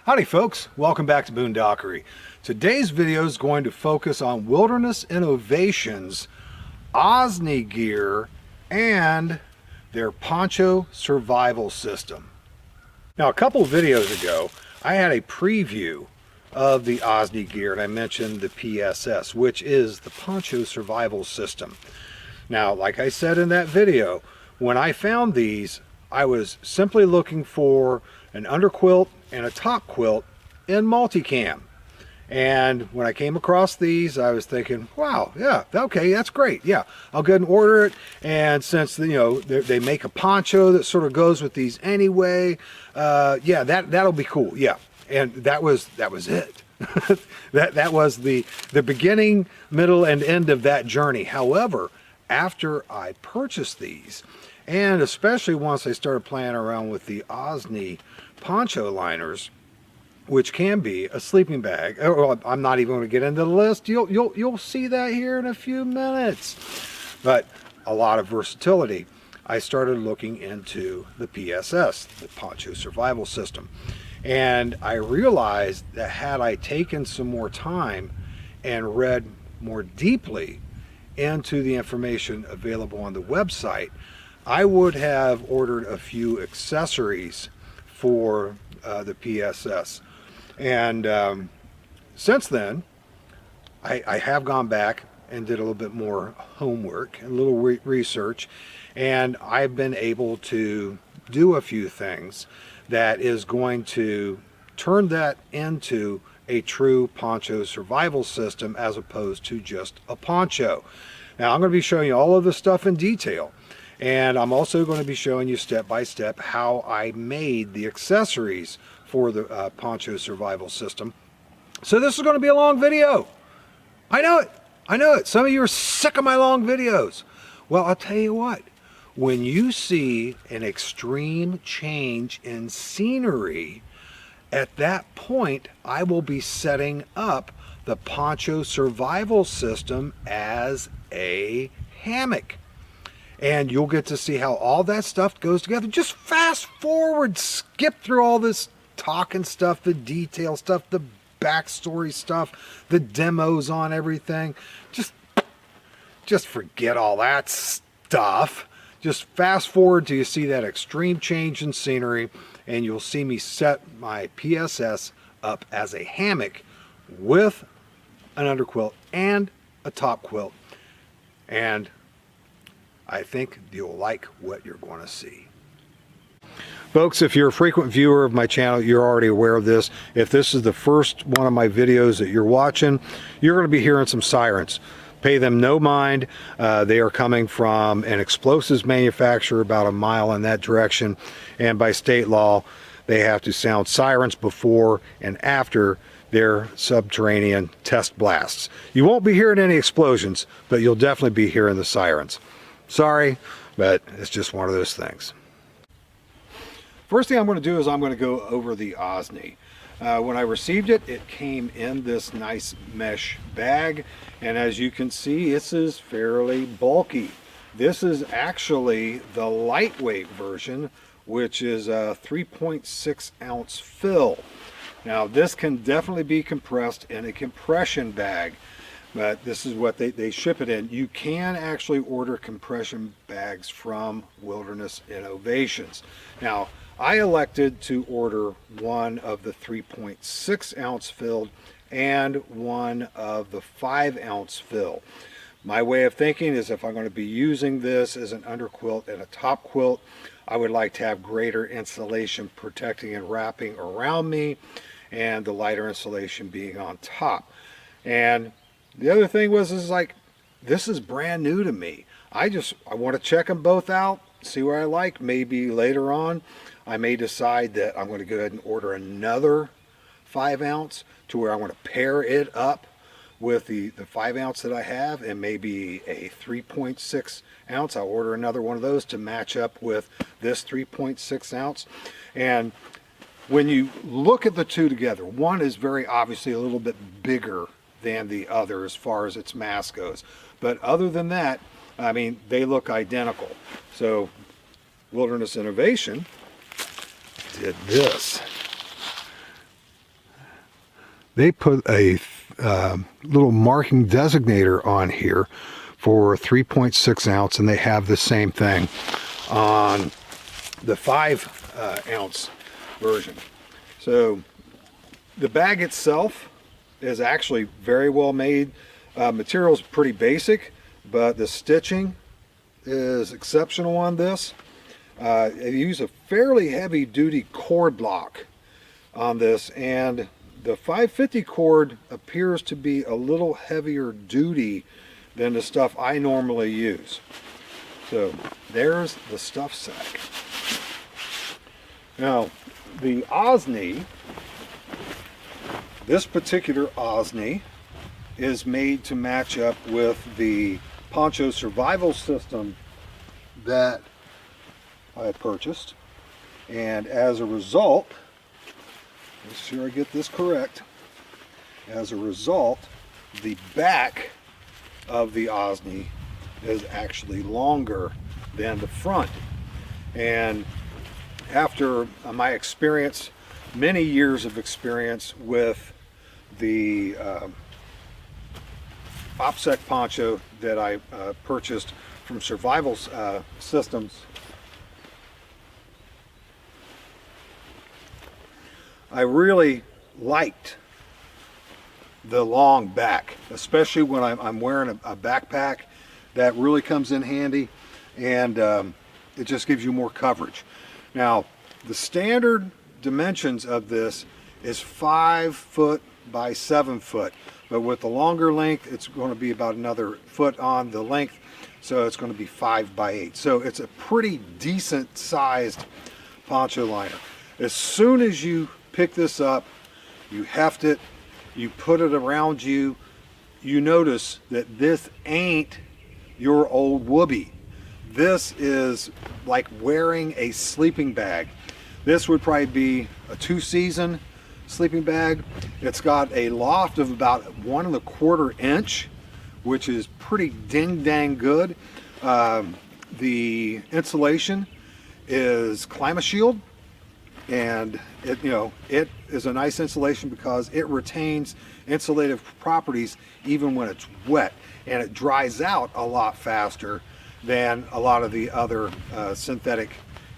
Howdy folks, welcome back to Boondockery. Today's video is going to focus on Wilderness Innovations, Osni Gear, and their Poncho Survival System. Now a couple videos ago, I had a preview of the Osni Gear and I mentioned the PSS, which is the Poncho Survival System. Now, like I said in that video, when I found these, I was simply looking for an underquilt and a top quilt in multicam. And when I came across these, I was thinking, wow, yeah, okay, that's great. Yeah, I'll go ahead and order it. And since, they make a poncho that sort of goes with these anyway, yeah, that'll be cool. Yeah. And that was it. that was the beginning, middle, and end of that journey. However, after I purchased these, and especially once I started playing around with the Osni poncho liners, which can be a sleeping bag. Well, I'm not even going to get into the list. You'll see that here in a few minutes. But a lot of versatility. I started looking into the PSS, the Poncho Survival System. And I realized that had I taken some more time and read more deeply into the information available on the website, I would have ordered a few accessories for the PSS. And since then, I have gone back and did a little bit more homework and a little research, and I've been able to do a few things that is going to turn that into a true poncho survival system as opposed to just a poncho. Now I'm going to be showing you all of this stuff in detail, and I'm also going to be showing you step by step how I made the accessories for the Poncho Survival System. So this is going to be a long video. I know it. Some of you are sick of my long videos. Well, I'll tell you what, when you see an extreme change in scenery, at that point, I will be setting up the Poncho Survival System as a hammock. And you'll get to see how all that stuff goes together. Just fast forward, skip through all this talking stuff, the detail stuff, the backstory stuff, the demos on everything. Just forget all that stuff. Just fast forward till you see that extreme change in scenery, and you'll see me set my PSS up as a hammock with an underquilt and a top quilt. And I think you'll like what you're going to see. Folks, if you're a frequent viewer of my channel, you're already aware of this. If this is the first one of my videos that you're watching, you're going to be hearing some sirens. Pay them no mind. They are coming from an explosives manufacturer about a mile in that direction, and by state law they have to sound sirens before and after their subterranean test blasts. You won't be hearing any explosions, but you'll definitely be hearing the sirens. Sorry, but it's just one of those things. First thing I'm going to do is I'm going to go over the Osni. When I received it, it came in this nice mesh bag, and as you can see, this is fairly bulky. This is actually the lightweight version, which is a 3.6 ounce fill. Now this can definitely be compressed in a compression bag, but this is what they ship it in. You can actually order compression bags from Wilderness Innovations. Now, I elected to order one of the 3.6 ounce filled and one of the 5 ounce fill. My way of thinking is if I'm going to be using this as an underquilt and a top quilt, I would like to have greater insulation protecting and wrapping around me, and the lighter insulation being on top. And the other thing was, this is brand new to me. I want to check them both out, see what I like. Maybe later on I may decide that I'm going to go ahead and order another 5 ounce to where I want to pair it up with the 5 ounce that I have, and maybe a 3.6 ounce. I'll order another one of those to match up with this 3.6 ounce. And when you look at the two together, one is very obviously a little bit bigger than the other as far as its mass goes. But other than that, I mean, they look identical. So Wilderness Innovation did this. they put a little marking designator on here for 3.6 ounce, and they have the same thing on the 5 ounce version. So the bag itself is actually very well made. Material's pretty basic, but the stitching is exceptional on this. They use a fairly heavy duty cord lock on this, and the 550 cord appears to be a little heavier duty than the stuff I normally use. So there's the stuff sack. Now the Osni, this particular Osni is made to match up with the Poncho Survival System that I purchased, and as a result, make sure I get this correct, as a result, the back of the Osni is actually longer than the front. And after my experience, many years of experience with the OPSEC poncho that I purchased from Survival Systems, I really liked the long back, especially when I'm wearing a backpack. That really comes in handy, and it just gives you more coverage. Now, the standard dimensions of this is 5 foot by 7 foot, but with the longer length, it's going to be about another foot on the length, so it's going to be 5 by 8. So it's a pretty decent sized poncho liner. As soon as you pick this up, you heft it, you put it around you, you notice that this ain't your old whoopee. This is like wearing a sleeping bag. This would probably be a 2-season sleeping bag. It's got a loft of about 1¼ inch, which is pretty ding good. The insulation is ClimaShield, and it is a nice insulation because it retains insulative properties even when it's wet, and it dries out a lot faster than a lot of the other synthetic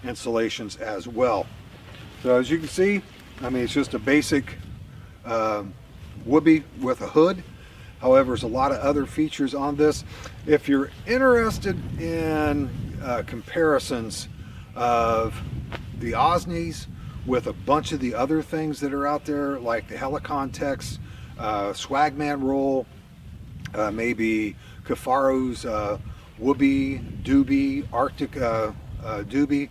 insulations as well. So as you can see, I mean, it's just a basic whoopee with a hood. However, there's a lot of other features on this. If you're interested in comparisons of the Osnis with a bunch of the other things that are out there, like the Helicontex, Swagman roll, maybe Cafaro's Whoopee, Doobie, Arctic Doobie,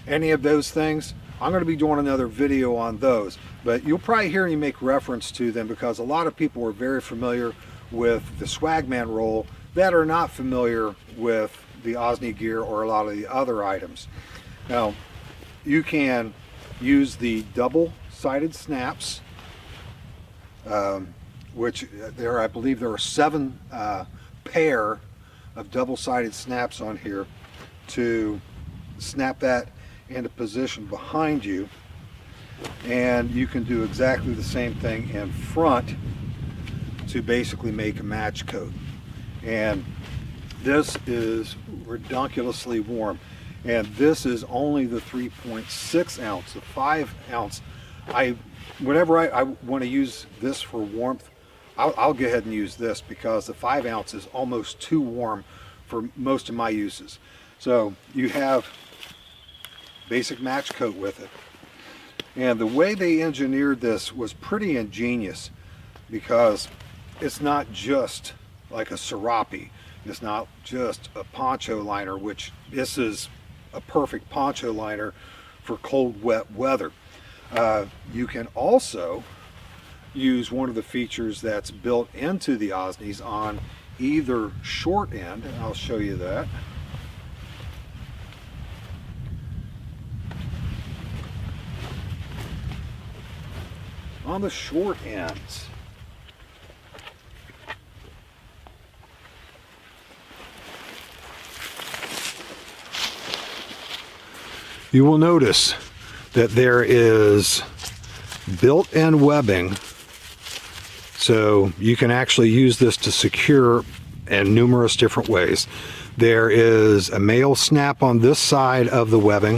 any of those things, I'm going to be doing another video on those. But you'll probably hear me make reference to them because a lot of people are very familiar with the Swagman roll that are not familiar with the Osni Gear or a lot of the other items. Now, you can use the double-sided snaps, which I believe there are 7 pair of double-sided snaps on here to snap that into position behind you, and you can do exactly the same thing in front to basically make a match coat. And this is redonkulously warm, and this is only the 3.6 ounce. The 5 ounce, whenever I want to use this for warmth, I'll go ahead and use this because the 5 ounce is almost too warm for most of my uses. So you have basic match coat with it. And the way they engineered this was pretty ingenious because it's not just like a serape. It's not just a poncho liner, which this is a perfect poncho liner for cold, wet weather. You can also use one of the features that's built into the Osnis on either short end, and I'll show you that. On the short ends, you will notice that there is built-in webbing So you can actually use this to secure in numerous different ways. There is a male snap on this side of the webbing,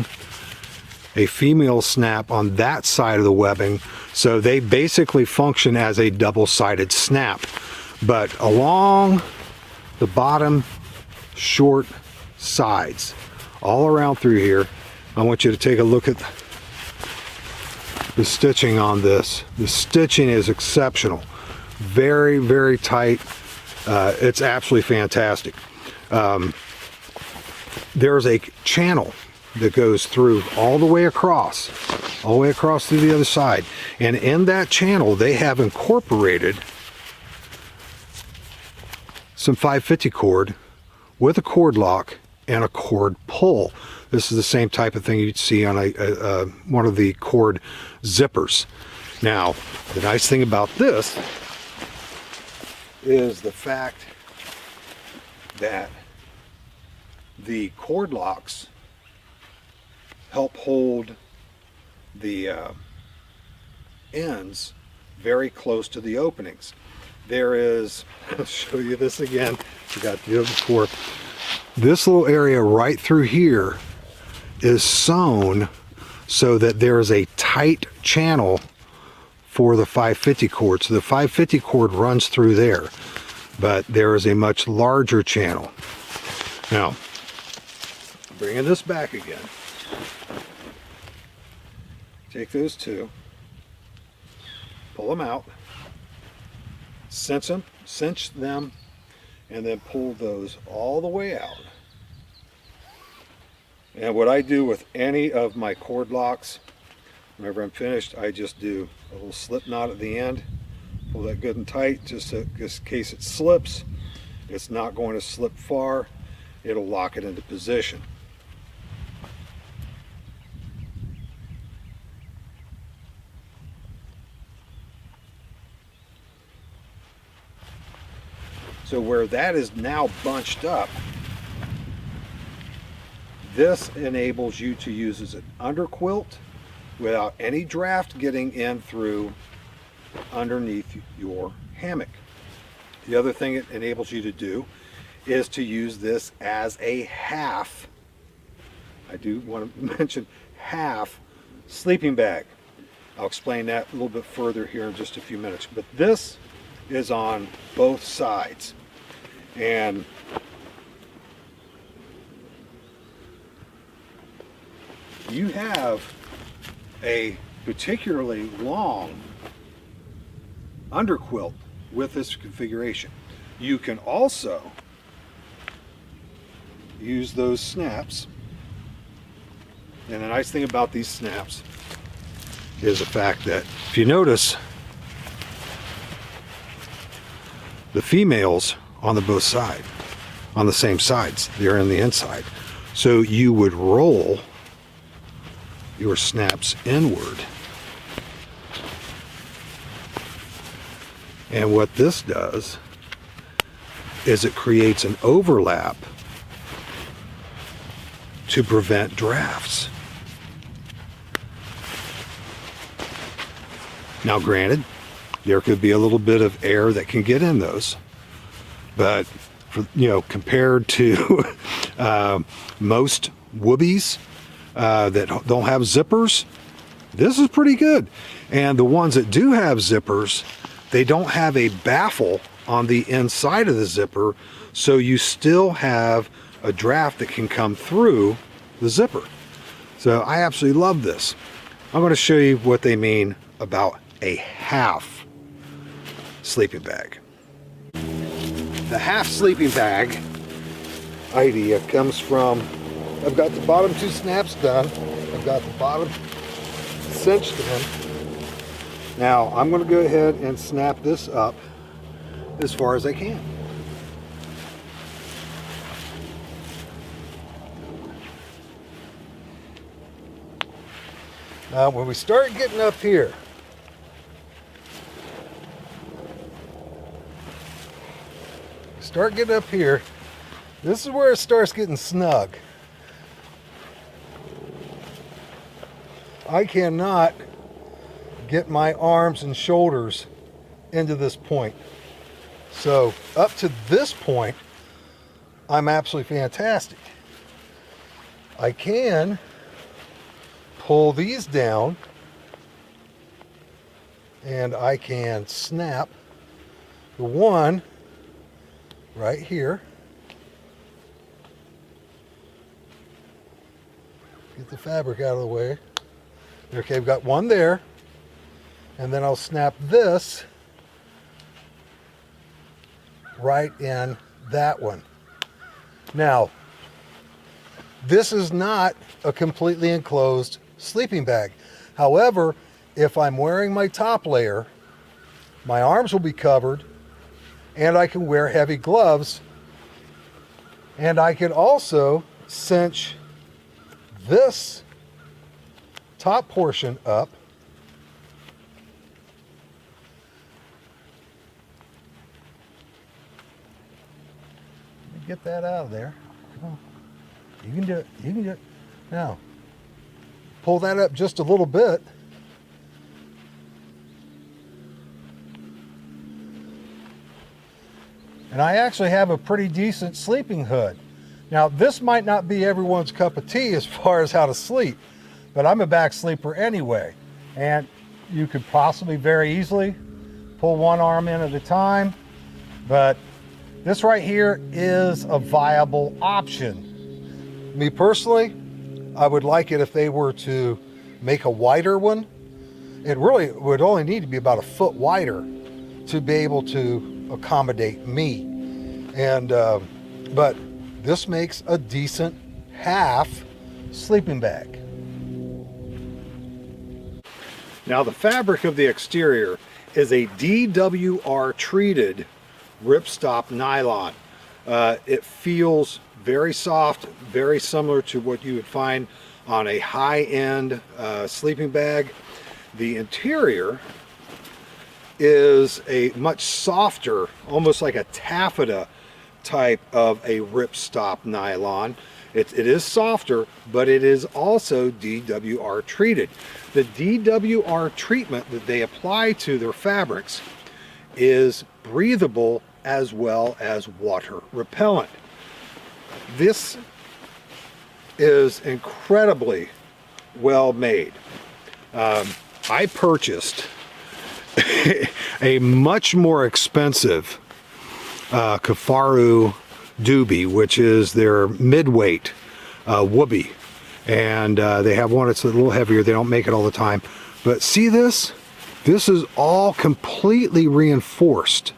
a female snap on that side of the webbing. So they basically function as a double-sided snap. But along the bottom short sides, all around through here, I want you to take a look at the stitching on this. The stitching is exceptional. Very, very tight. It's absolutely fantastic. There's a channel that goes through all the way across through the other side. And in that channel, they have incorporated some 550 cord with a cord lock and a cord pull. This is the same type of thing you'd see on one of the cord zippers. Now, the nice thing about this is the fact that the cord locks help hold the ends very close to the openings. There is, I'll show you this again, forgot to do it before. This little area right through here is sewn so that there is a tight channel for the 550 cord. So the 550 cord runs through there, but there is a much larger channel. Now, bringing this back again, take those two, pull them out, cinch them, and then pull those all the way out. And what I do with any of my cord locks, whenever I'm finished, I just do a little slip knot at the end, pull that good and tight, just in case it slips. It's not going to slip far. It'll lock it into position. So where that is now bunched up, this enables you to use as an underquilt without any draft getting in through underneath your hammock. The other thing it enables you to do is to use this as a half, I do want to mention half sleeping bag. I'll explain that a little bit further here in just a few minutes. But this is on both sides. And you have a particularly long underquilt with this configuration. You can also use those snaps. And the nice thing about these snaps is the fact that if you notice, the females on the both side, on the same sides, they're in the inside. So you would roll your snaps inward. And what this does is it creates an overlap to prevent drafts. Now granted, there could be a little bit of air that can get in those, but for, compared to most whoobies that don't have zippers, this is pretty good. And the ones that do have zippers, they don't have a baffle on the inside of the zipper, so you still have a draft that can come through the zipper. So I absolutely love this. I'm going to show you what they mean about a half sleeping bag. The half sleeping bag idea comes from, I've got the bottom two snaps done. I've got the bottom cinched in. Now I'm going to go ahead and snap this up as far as I can. Now when we start getting up here, this is where it starts getting snug. I cannot get my arms and shoulders into this point. So up to this point, I'm absolutely fantastic. I can pull these down and I can snap the one right here. Get the fabric out of the way. Okay, I've got one there. And then I'll snap this right in that one. Now, this is not a completely enclosed sleeping bag. However, if I'm wearing my top layer, my arms will be covered, and I can wear heavy gloves, and I can also cinch this top portion up. Get that out of there. Come on. You can do it. You can do it. Now, pull that up just a little bit. And I actually have a pretty decent sleeping hood. Now, this might not be everyone's cup of tea as far as how to sleep, but I'm a back sleeper anyway. And you could possibly very easily pull one arm in at a time, but this right here is a viable option. Me personally, I would like it if they were to make a wider one. It really would only need to be about a foot wider to be able to accommodate me. And but this makes a decent half sleeping bag. Now, the fabric of the exterior is a DWR treated ripstop nylon. It feels very soft, very similar to what you would find on a high-end sleeping bag. The interior is a much softer, almost like a taffeta type of a ripstop nylon. It is softer, but it is also DWR treated. The DWR treatment that they apply to their fabrics is breathable as well as water repellent. This is incredibly well made. I purchased a much more expensive Kafaru Doobie, which is their mid-weight woobie, and they have one that's a little heavier. They don't make it all the time, but see this? This is all completely reinforced.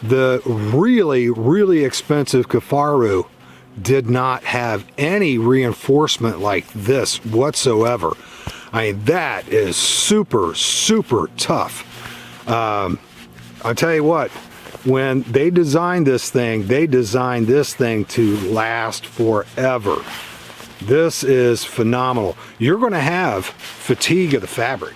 The really expensive Kafaru did not have any reinforcement like this whatsoever. I mean, that is super tough. I'll tell you what, when they designed this thing to last forever. This is phenomenal. You're going to have fatigue of the fabric.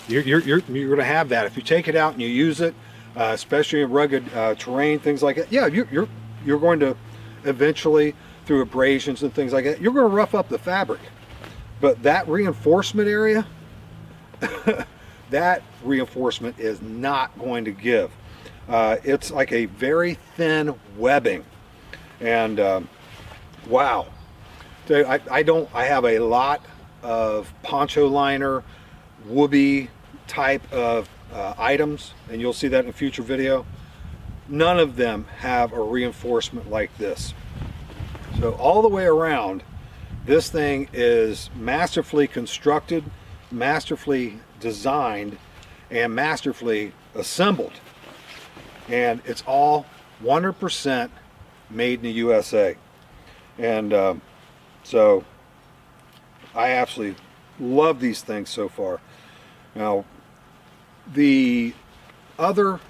You're going to have that if you take it out and you use it, especially in rugged terrain, things like that. Yeah, you're going to eventually, through abrasions and things like that, you're going to rough up the fabric. But that reinforcement area, that reinforcement is not going to give. It's like a very thin webbing, and wow. I have a lot of poncho liner, woobie type of items, and you'll see that in a future video. None of them have a reinforcement like this. So all the way around, this thing is masterfully constructed, masterfully designed, and masterfully assembled. And it's all 100% made in the USA. And so I absolutely love these things so far. Now, the other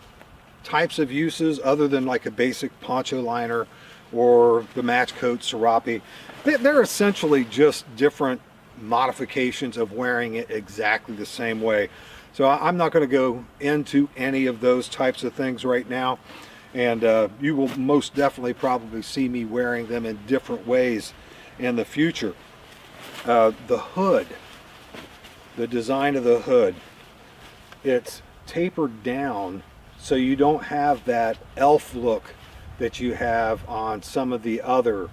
types of uses, other than like a basic poncho liner or the match coat serape, they're essentially just different modifications of wearing it exactly the same way. So I'm not going to go into any of those types of things right now, and you will most definitely probably see me wearing them in different ways in the future. The hood, the design of the hood, it's tapered down so you don't have that elf look that you have on some of the other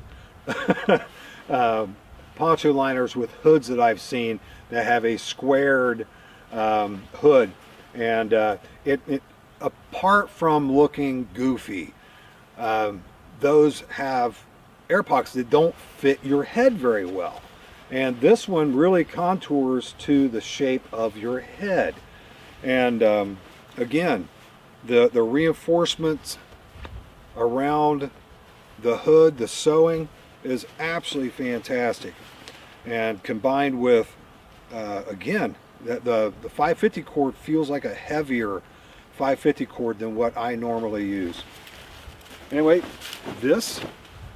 poncho liners with hoods that I've seen that have a squared hood, and it apart from looking goofy, those have air pockets that don't fit your head very well, and this one really contours to the shape of your head. And again, the reinforcements around the hood, the sewing is absolutely fantastic, and combined with again, the 550 cord feels like a heavier 550 cord than what I normally use. Anyway, this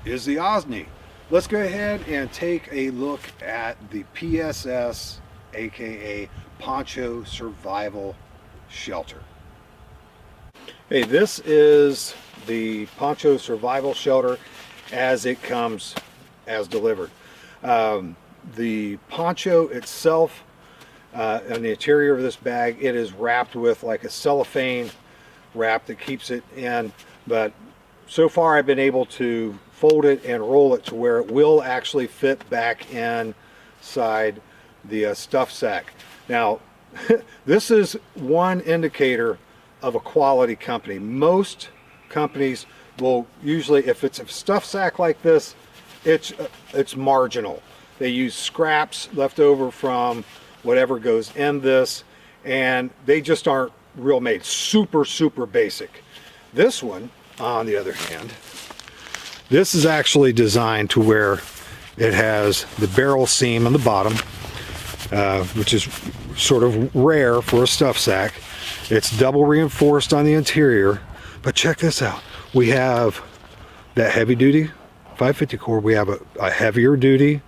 is the Osni. Let's go ahead and take a look at the PSS, aka Poncho Survival Shelter. Hey, this is the Poncho Survival Shelter as it comes as delivered. The poncho itself, on the interior of this bag, it is wrapped with like a cellophane wrap that keeps it in, but so far I've been able to fold it and roll it to where it will actually fit back inside the stuff sack. Now, this is one indicator of a quality company. Most companies will usually, if it's a stuff sack like this, it's marginal. They use scraps left over from whatever goes in this, and they just aren't real made. Super basic. This one, on the other hand, this is actually designed to where it has the barrel seam on the bottom, which is sort of rare for a stuff sack. It's double reinforced on the interior, but check this out. We have that heavy duty 550 cord. We have a heavier duty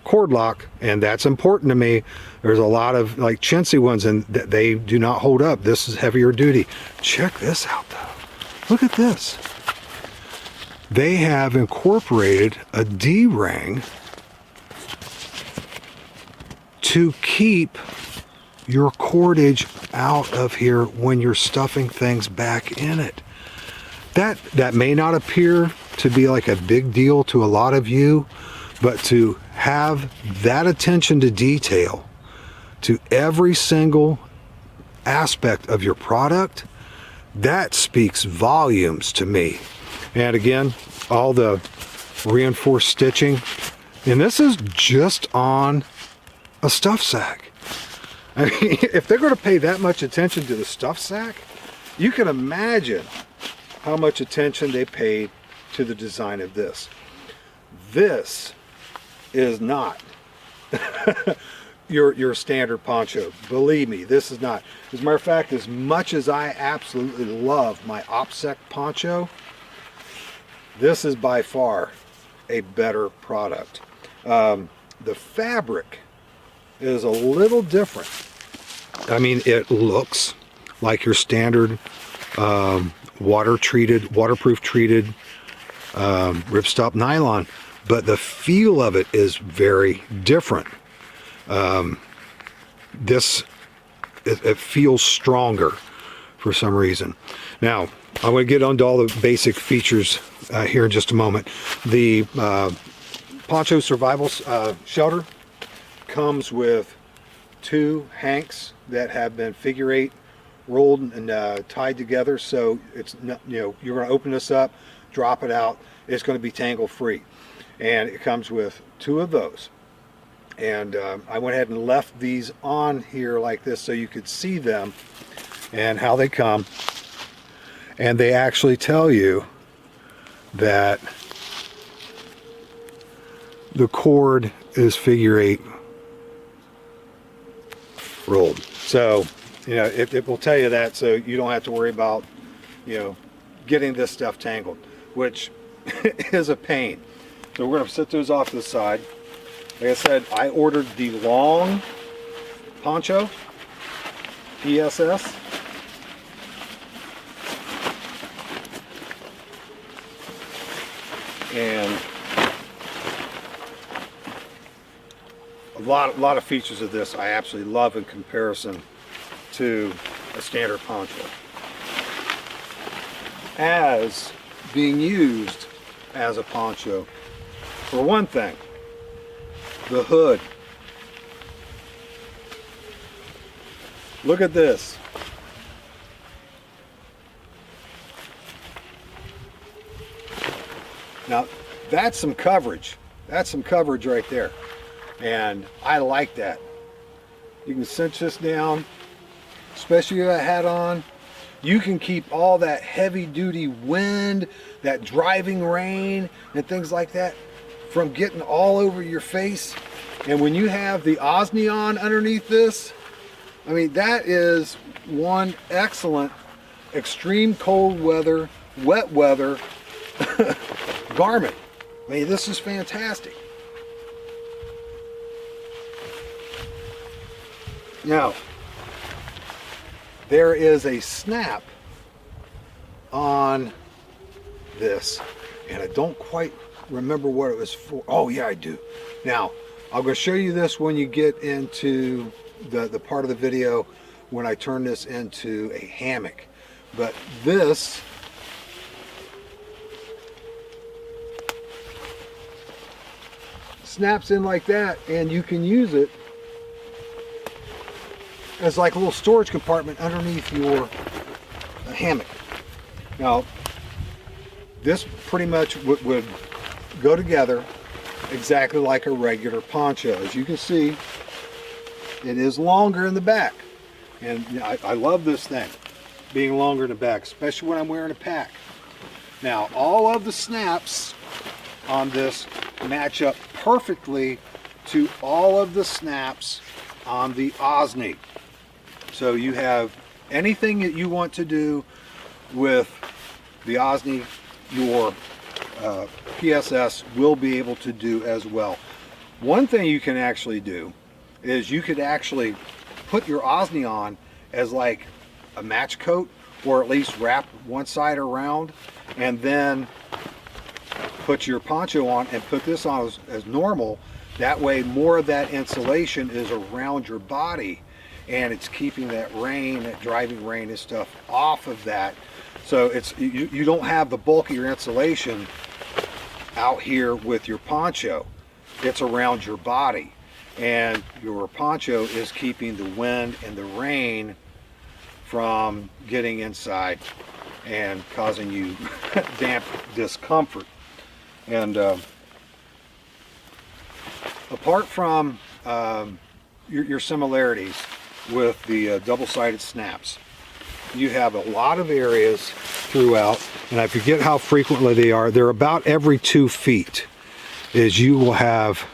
cord lock, and that's important to me. There's a lot of like chintzy ones and they do not hold up. This is heavier duty. Check this out though. Look at this. They have incorporated a D-ring to keep your cordage out of here when you're stuffing things back in it. That may not appear to be like a big deal to a lot of you, but to have that attention to detail to every single aspect of your product, that speaks volumes to me. And again, all the reinforced stitching, and this is just on a stuff sack. I mean, if they're going to pay that much attention to the stuff sack, you can imagine how much attention they paid to the design of this. This is not your standard poncho. Believe me, this is not. As a matter of fact, as much as I absolutely love my OPSEC poncho, this is by far a better product. The fabric is a little different. I mean, it looks like your standard waterproof treated ripstop nylon, but the feel of it is very different. It feels stronger for some reason. Now, I'm going to get onto all the basic features here in just a moment. The Poncho Survival Shelter comes with 2 hanks that have been figure 8 rolled and tied together, so it's not, you're going to open this up, drop it out, it's going to be tangle free, and it comes with 2 of those. And I went ahead and left these on here like this so you could see them and how they come. And they actually tell you that the cord is figure 8 rolled. So, it will tell you that, so you don't have to worry about, getting this stuff tangled, which is a pain. So we're going to set those off to the side. Like I said, I ordered the long poncho, PSS. And a lot of features of this I absolutely love in comparison to a standard poncho as being used as a poncho. For one thing, the hood. Look at this. Now, that's some coverage. That's some coverage right there. And I like that. You can cinch this down, especially with a hat on. You can keep all that heavy duty wind, that driving rain and things like that from getting all over your face. And when you have the Osni on underneath this, I mean, that is one excellent extreme cold weather, wet weather garment. I mean, this is fantastic. Now, there is a snap on this, and I don't quite remember what it was for. Oh yeah, I do. Now, I'm going to show you this when you get into the part of the video when I turn this into a hammock. But this snaps in like that, and you can use it as like a little storage compartment underneath your hammock. Now, this pretty much would go together exactly like a regular poncho. As you can see, it is longer in the back, and I love this thing being longer in the back, especially when I'm wearing a pack. Now, all of the snaps on this match up perfectly to all of the snaps on the Osni. So you have anything that you want to do with the Osni, your PSS will be able to do as well. One thing you can actually do is you could actually put your Osni on as like a match coat, or at least wrap one side around, and then put your poncho on and put this on as normal. That way more of that insulation is around your body, and it's keeping that rain, that driving rain and stuff off of that. So it's you don't have the bulk of your insulation out here with your poncho. It's around your body, and your poncho is keeping the wind and the rain from getting inside and causing you damp discomfort. And apart from your similarities with the double-sided snaps, you have a lot of areas throughout, and I forget how frequently they are. They're about every 2 feet is you will have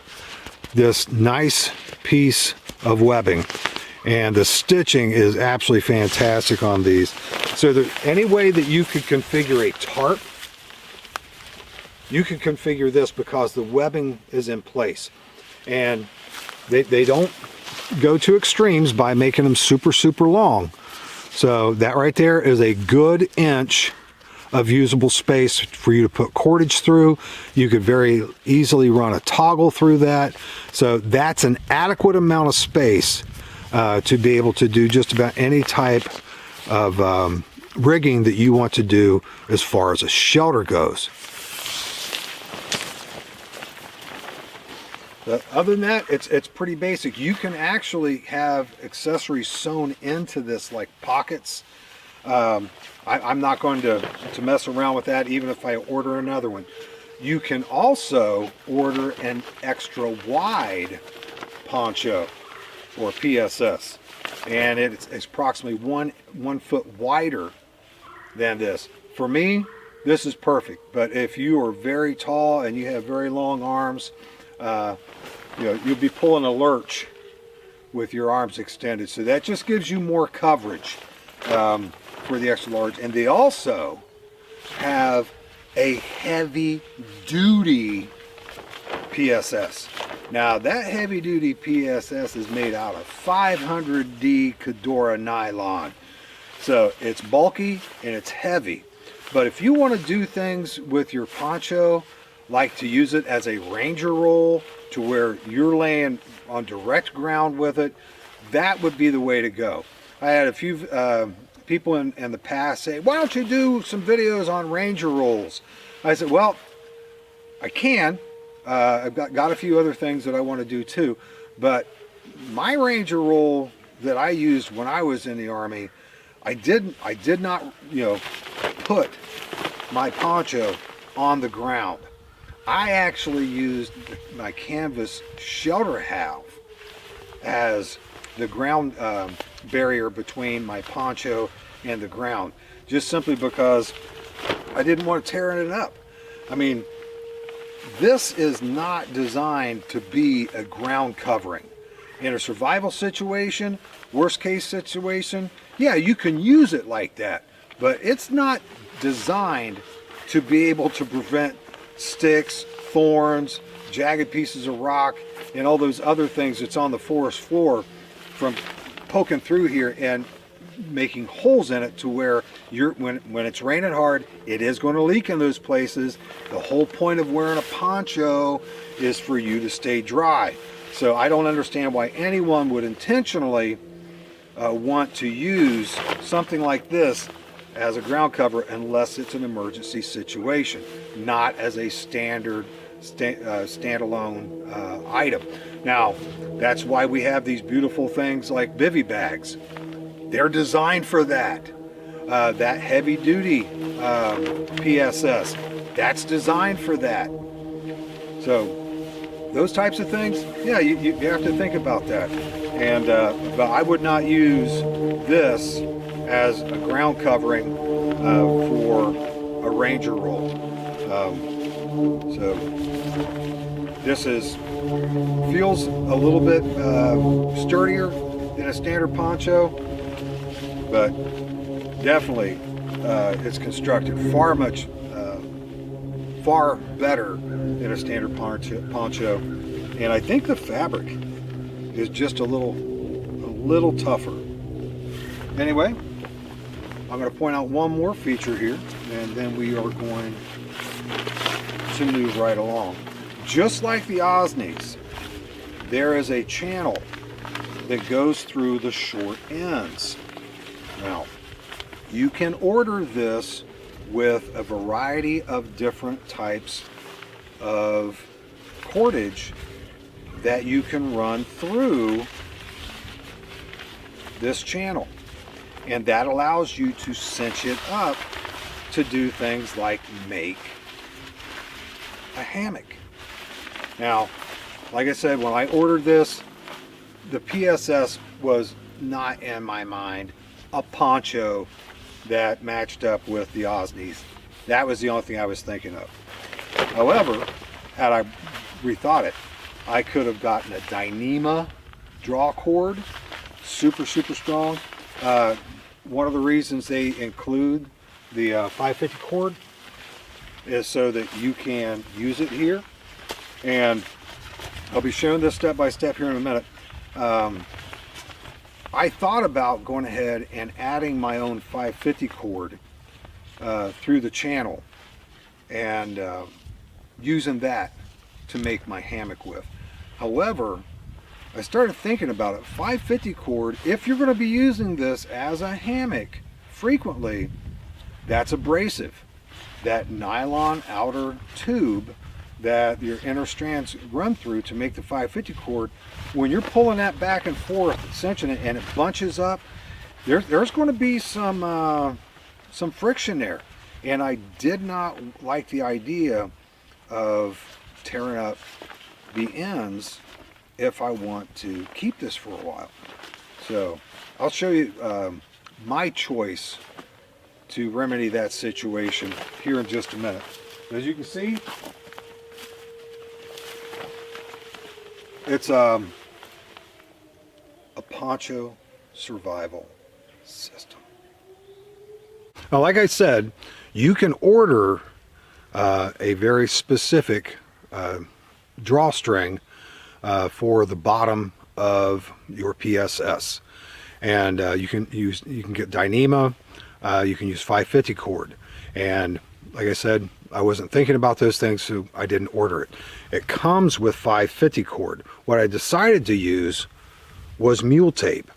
this nice piece of webbing, and the stitching is absolutely fantastic on these. So there, any way that you could configure a tarp, you can configure this because the webbing is in place, and they don't go to extremes by making them super long. So that right there is a good inch of usable space for you to put cordage through. You could very easily run a toggle through that. So that's an adequate amount of space to be able to do just about any type of rigging that you want to do as far as a shelter goes. Other than that, it's pretty basic. You can actually have accessories sewn into this, like pockets. I'm not going to mess around with that, even if I order another one. You can also order an extra wide poncho or PSS, and it's approximately one foot wider than this. For me, this is perfect, but if you are very tall and you have very long arms, you know, you'll be pulling a lurch with your arms extended. So that just gives you more coverage for the extra large. And they also have a heavy duty PSS. Now that heavy duty PSS is made out of 500D Cadora nylon. So it's bulky and it's heavy. But if you want to do things with your poncho, like to use it as a ranger roll to where you're laying on direct ground with it, that would be the way to go. I had a few people in the past say, why don't you do some videos on Ranger rolls? I said, well, I can. I've got a few other things that I want to do too, but my Ranger roll that I used when I was in the Army, I did not, you know, put my poncho on the ground. I actually used my canvas shelter half as the ground barrier between my poncho and the ground, just simply because I didn't want to tear it up. I mean, this is not designed to be a ground covering. In a survival situation, worst case situation, yeah, you can use it like that, but it's not designed to be able to prevent sticks, thorns, jagged pieces of rock, and all those other things that's on the forest floor from poking through here and making holes in it to where when it's raining hard, it is going to leak in those places. The whole point of wearing a poncho is for you to stay dry. So I don't understand why anyone would intentionally want to use something like this as a ground cover unless it's an emergency situation, not as a standard standalone item. Now, that's why we have these beautiful things like bivy bags. They're designed for that. That heavy duty PSS, that's designed for that. So those types of things, yeah, you have to think about that. And but I would not use this as a ground covering for a Ranger roll. So this feels a little bit sturdier than a standard poncho, but definitely it's constructed far better than a standard poncho, and I think the fabric is just a little tougher. Anyway, I'm going to point out one more feature here, and then we are going to move right along. Just like the Osnis, there is a channel that goes through the short ends. Now, you can order this with a variety of different types of cordage that you can run through this channel, and that allows you to cinch it up to do things like make a hammock. Now, like I said, when I ordered this, the PSS was not in my mind a poncho that matched up with the Osnis. That was the only thing I was thinking of. However, had I rethought it, I could have gotten a Dyneema draw cord, super strong. One of the reasons they include the 550 cord is so that you can use it here, and I'll be showing this step by step here in a minute. I thought about going ahead and adding my own 550 cord through the channel and using that to make my hammock with. However, I started thinking about it. 550 cord, if you're going to be using this as a hammock frequently, that's abrasive. That nylon outer tube that your inner strands run through to make the 550 cord, when you're pulling that back and forth, cinching it, and it bunches up, there's going to be some friction there. And I did not like the idea of tearing up the ends if I want to keep this for a while. So I'll show you my choice to remedy that situation here in just a minute. As you can see, it's a Poncho Survival System. Now, like I said, you can order a very specific drawstring for the bottom of your PSS, and you can get Dyneema, you can use 550 cord, and like I said, I wasn't thinking about those things, so I didn't order it. It comes with 550 cord. What I decided to use was mule tape,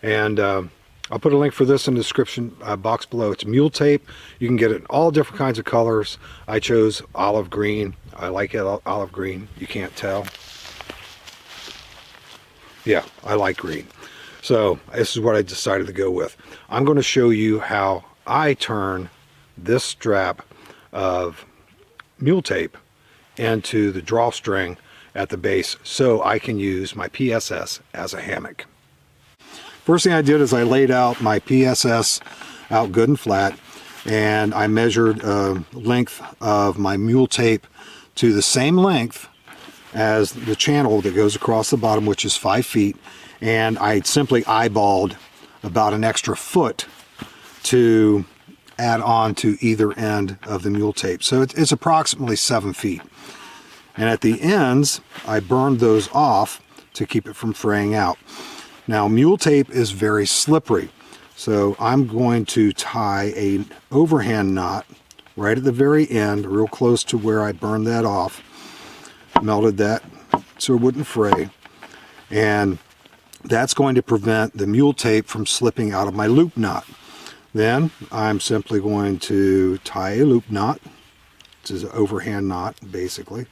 and I'll put a link for this in the description box below. It's mule tape. You can get it in all different kinds of colors. I chose olive green. I like it olive green. You can't tell. Yeah, I like green. So this is what I decided to go with. I'm going to show you how I turn this strap of mule tape into the drawstring at the base so I can use my PSS as a hammock. First thing I did is I laid out my PSS out good and flat, and I measured length of my mule tape to the same length as the channel that goes across the bottom, which is 5 feet, and I simply eyeballed about an extra foot to add on to either end of the mule tape. So it's approximately 7 feet. And at the ends, I burned those off to keep it from fraying out. Now, mule tape is very slippery, so I'm going to tie an overhand knot right at the very end, real close to where I burned that off. Melted that so it wouldn't fray, and that's going to prevent the mule tape from slipping out of my loop knot. Then I'm simply going to tie a loop knot. This is an overhand knot, basically,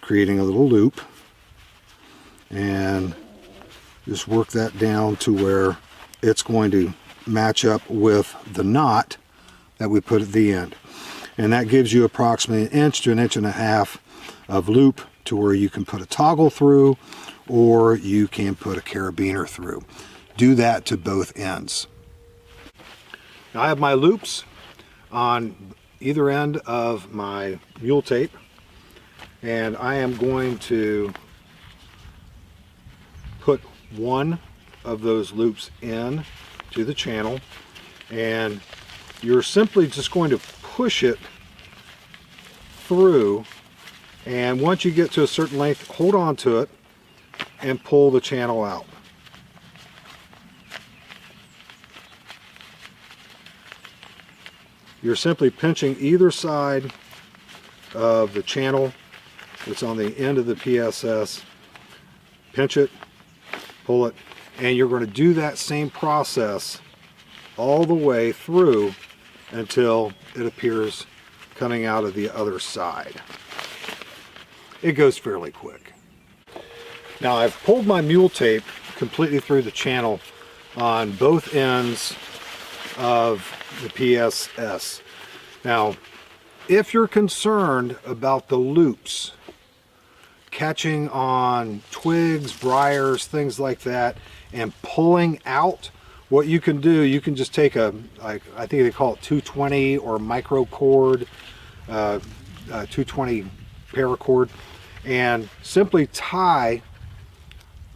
creating a little loop, and just work that down to where it's going to match up with the knot that we put at the end. And that gives you approximately 1 inch to 1.5 inches of loop to where you can put a toggle through, or you can put a carabiner through. Do that to both ends. Now I have my loops on either end of my mule tape, and I am going to put one of those loops in to the channel, and you're simply just going to push it through, and once you get to a certain length, hold on to it and pull the channel out. You're simply pinching either side of the channel that's on the end of the PSS. Pinch it, pull it, and you're going to do that same process all the way through until it appears coming out of the other side. It goes fairly quick. Now I've pulled my mule tape completely through the channel on both ends of the PSS. Now, if you're concerned about the loops catching on twigs, briars, things like that, and pulling out, what you can do, you can just take a, I think they call it 220 or micro cord, 220 paracord, and simply tie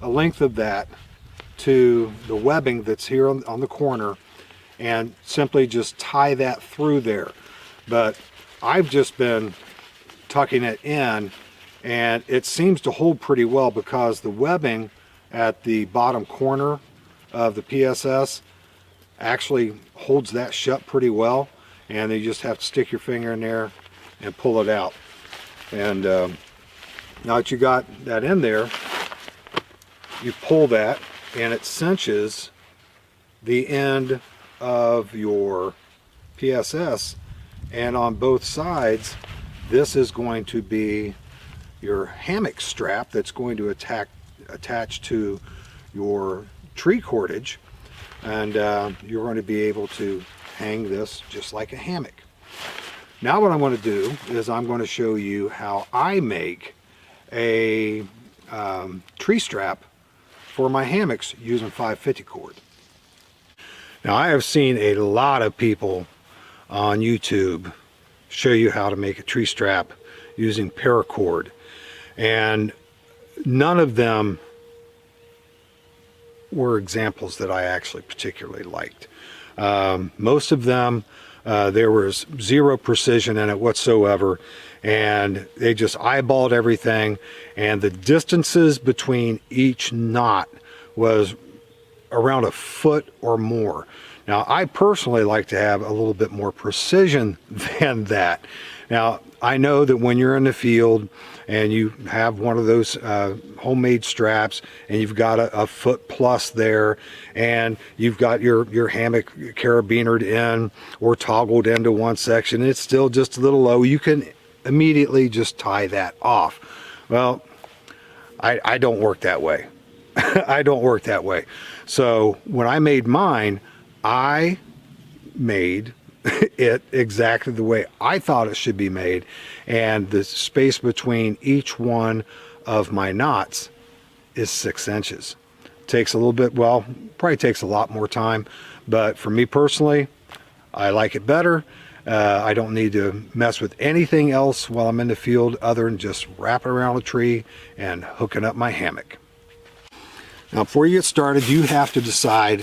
a length of that to the webbing that's here on the corner, and simply just tie that through there. But I've just been tucking it in, and it seems to hold pretty well because the webbing at the bottom corner of the PSS actually holds that shut pretty well, and you just have to stick your finger in there and pull it out. And now that you got that in there, you pull that and it cinches the end of your PSS, and on both sides this is going to be your hammock strap that's going to attach to your tree cordage, and you're going to be able to hang this just like a hammock. Now what I'm going to do is I'm going to show you how I make a tree strap for my hammocks using 550 cord. Now I have seen a lot of people on YouTube show you how to make a tree strap using paracord, and none of them were examples that I actually particularly liked. Most of them, there was zero precision in it whatsoever, and they just eyeballed everything, and the distances between each knot was around a foot or more. Now I personally like to have a little bit more precision than that. Now I know that when you're in the field and you have one of those homemade straps, and you've got a foot plus there, and you've got your hammock carabinered in or toggled into one section, and it's still just a little low, you can immediately just tie that off. Well, I don't work that way. I don't work that way. So when I made mine, I made it exactly the way I thought it should be made, and the space between each one of my knots is 6 inches. Takes a little bit, well, probably takes a lot more time, but for me personally, I like it better. I don't need to mess with anything else while I'm in the field other than just wrapping around a tree and hooking up my hammock. Now, before you get started, you have to decide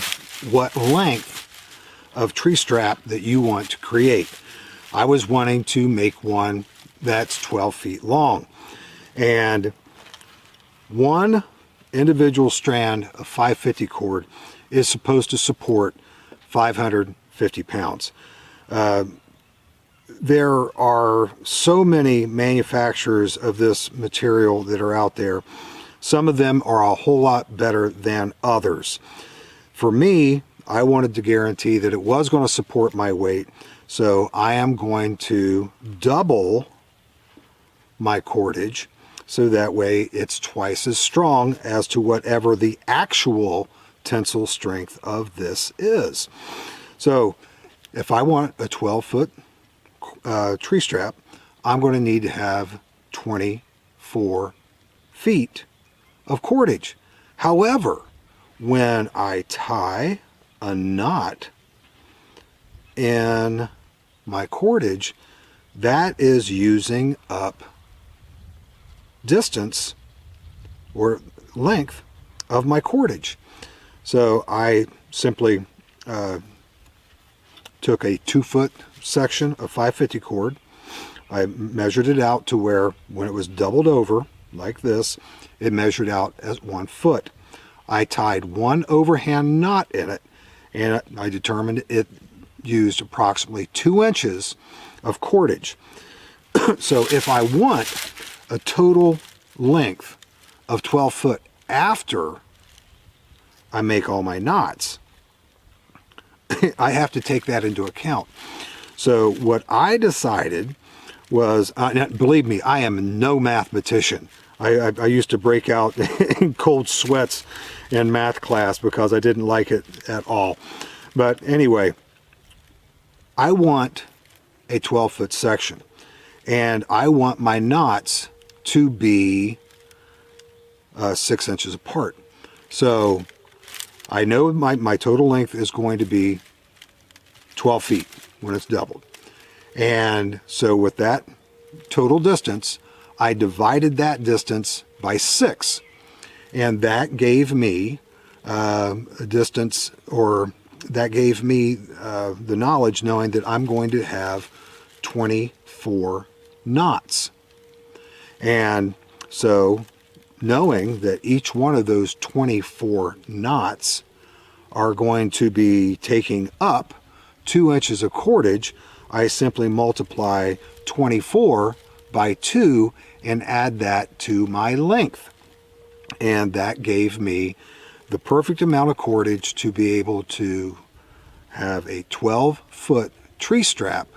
what length of tree strap that you want to create. I was wanting to make one that's 12 feet long, and one individual strand of 550 cord is supposed to support 550 pounds. There are so many manufacturers of this material that are out there. Some of them are a whole lot better than others. For me, I wanted to guarantee that it was going to support my weight, so I am going to double my cordage so that way it's twice as strong as to whatever the actual tensile strength of this is. So if I want a 12-foot tree strap, I'm going to need to have 24 feet of cordage. However, when I tie a knot in my cordage, that is using up distance or length of my cordage. So I simply took a 2-foot section of 550 cord. I measured it out to where when it was doubled over like this, it measured out as 1 foot. I tied one overhand knot in it, and I determined it used approximately 2 inches of cordage. So if I want a total length of 12 foot after I make all my knots, I have to take that into account. So what I decided was, believe me, I am no mathematician. I used to break out in cold sweats in math class because I didn't like it at all. But anyway, I want a 12-foot section, and I want my knots to be 6 inches apart. So I know my total length is going to be 12 feet when it's doubled. And so with that total distance, I divided that distance by 6. And that gave me a distance, or that gave me the knowledge knowing that I'm going to have 24 knots. And so knowing that each one of those 24 knots are going to be taking up 2 inches of cordage, I simply multiply 24 by 2 and add that to my length. And that gave me the perfect amount of cordage to be able to have a 12-foot tree strap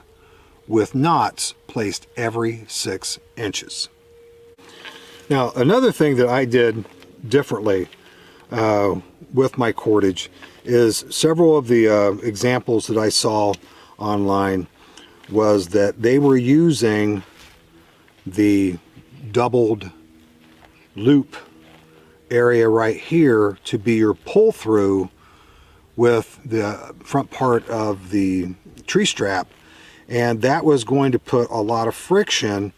with knots placed every 6 inches. Now, another thing that I did differently with my cordage is several of the examples that I saw online was that they were using the doubled loop area right here to be your pull through with the front part of the tree strap, and that was going to put a lot of friction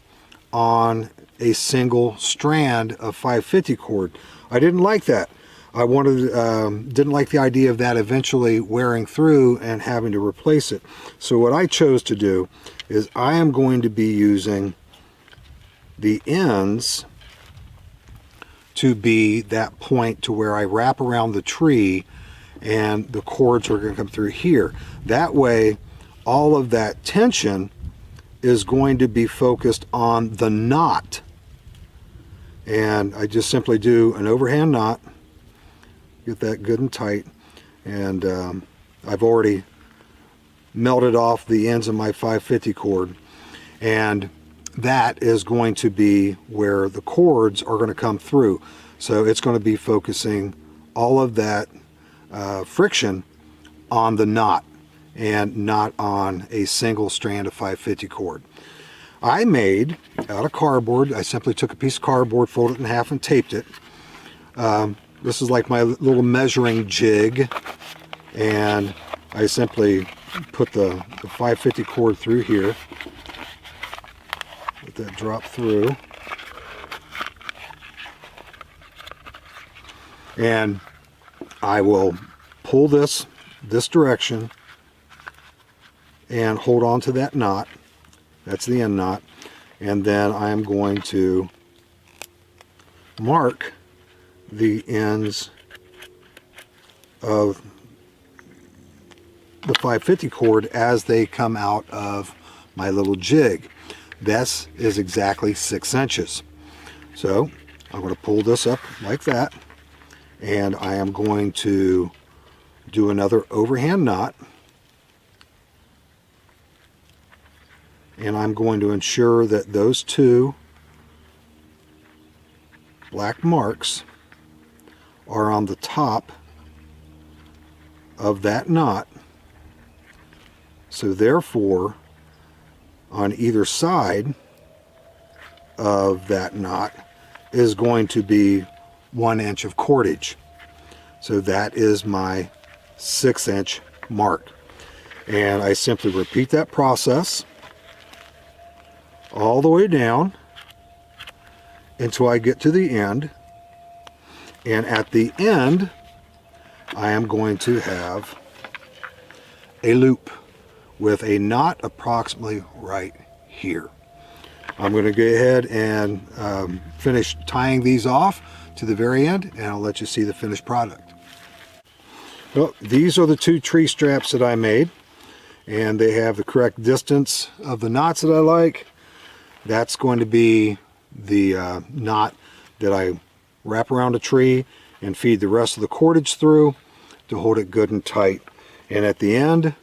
on a single strand of 550 cord. I didn't like that. I didn't like the idea of that eventually wearing through and having to replace it. So what I chose to do is I am going to be using the ends to be that point to where I wrap around the tree and the cords are going to come through here. That way all of that tension is going to be focused on the knot and I just simply do an overhand knot, get that good and tight, and I've already melted off the ends of my 550 cord, and that is going to be where the cords are going to come through. So it's going to be focusing all of that friction on the knot and not on a single strand of 550 cord. I made out of cardboard, I simply took a piece of cardboard, folded it in half and taped it. This is like my little measuring jig, and I simply put the 550 cord through here. Let that drop through. And I will pull this direction and hold on to that knot. That's the end knot. And then I am going to mark the ends of the 550 cord as they come out of my little jig. This is exactly 6 inches. So I'm going to pull this up like that, and I am going to do another overhand knot, and I'm going to ensure that those two black marks are on the top of that knot. So therefore, on either side of that knot is going to be 1 inch of cordage. So that is my 6 inch mark. And I simply repeat that process all the way down until I get to the end. And at the end, I am going to have a loop with a knot approximately right here. I'm going to go ahead and finish tying these off to the very end, and I'll let you see the finished product. Well, these are the 2 tree straps that I made, and they have the correct distance of the knots that I like. That's going to be the knot that I wrap around a tree and feed the rest of the cordage through to hold it good and tight. And at the end,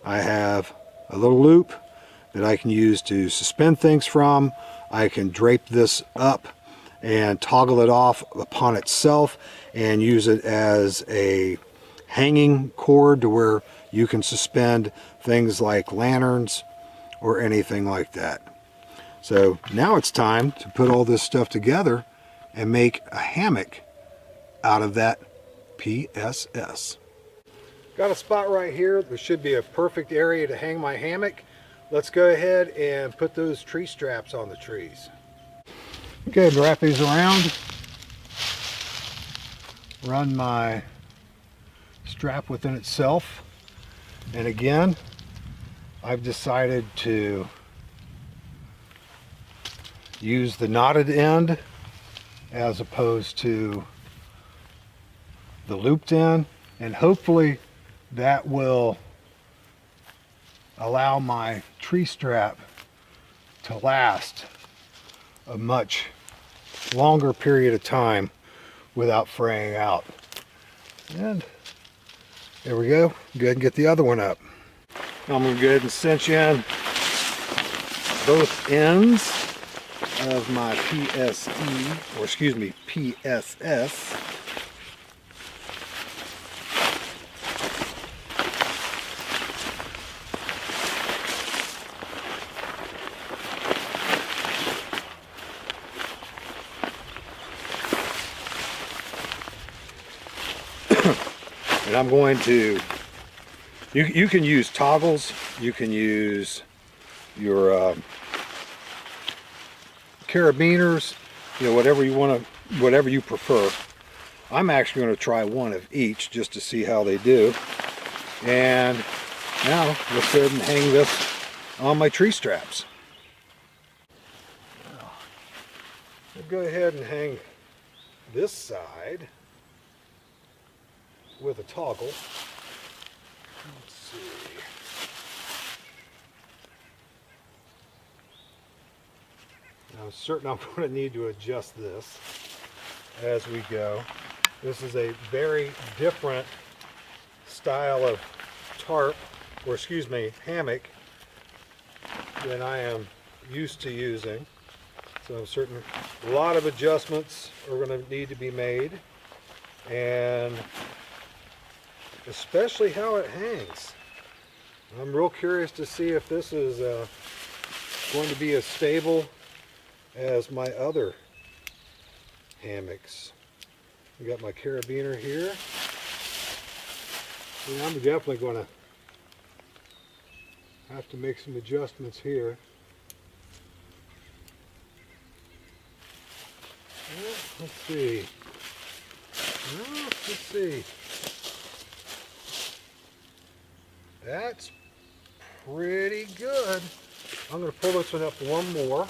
I have a little loop that I can use to suspend things from. I can drape this up and toggle it off upon itself and use it as a hanging cord to where you can suspend things like lanterns or anything like that. So now it's time to put all this stuff together and make a hammock out of that PSS. Got a spot right here. There should be a perfect area to hang my hammock. Let's go ahead and put those tree straps on the trees. Okay, wrap these around. Run my strap within itself. And again, I've decided to use the knotted end as opposed to the looped end, and hopefully that will allow my tree strap to last a much longer period of time without fraying out. And there we go. Go ahead and get the other one up. Now I'm going to go ahead and cinch in both ends of my PSS. And I'm going to, you can use toggles, you can use your carabiners, you know, whatever you want to, whatever you prefer. I'm actually going to try one of each just to see how they do. And now let's go ahead and hang this on my tree straps. I'll go ahead and hang this side with a toggle. Let's see. I'm certain I'm going to need to adjust this as we go. This is a very different style of tarp, or excuse me, hammock, than I am used to using. So I'm certain a lot of adjustments are going to need to be made, and especially how it hangs. I'm real curious to see if this is going to be as stable as my other hammocks. I got my carabiner here. And I'm definitely going to have to make some adjustments here. Well, let's see. Well, let's see. That's pretty good. I'm going to pull this one up one more.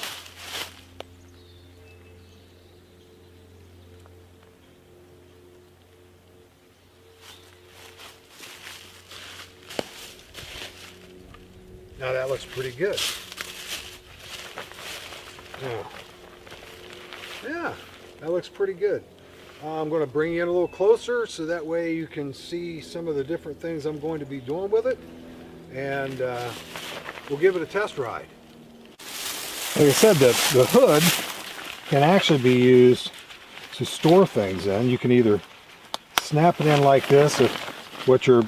Now that looks pretty good. Now, yeah, that looks pretty good. I'm going to bring you in a little closer so that way you can see some of the different things I'm going to be doing with it, and we'll give it a test ride. Like I said, the hood can actually be used to store things in. You can either snap it in like this if what you're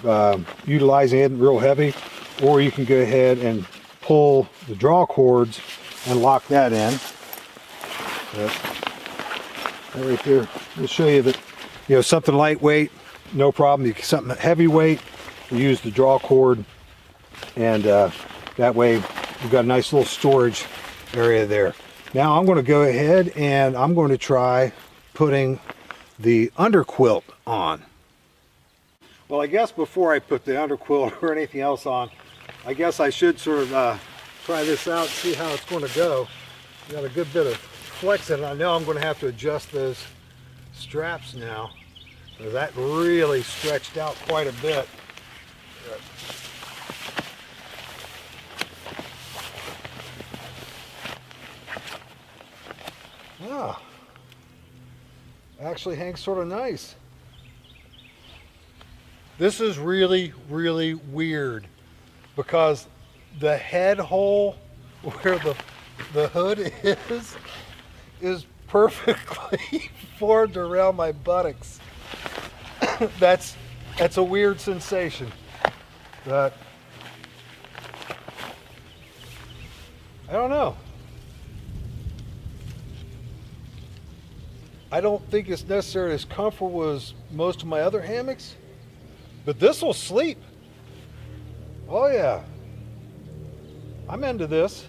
utilizing isn't real heavy, or you can go ahead and pull the draw cords and lock that in. That right there will show you that, you know, something lightweight, no problem. Something heavyweight, you use the draw cord, and that way you've got a nice little storage area there. Now I'm going to go ahead and I'm going to try putting the underquilt on. Well, I guess before I put the underquilt or anything else on, I guess I should sort of try this out, see how it's going to go. Got a good bit of flex in it. I know I'm going to have to adjust those straps now. That really stretched out quite a bit. Ah, actually hangs sort of nice. This is really, really weird because the head hole where the hood is perfectly formed around my buttocks. That's a weird sensation. But I don't know. I don't think it's necessarily as comfortable as most of my other hammocks, but this will sleep. Oh yeah, I'm into this.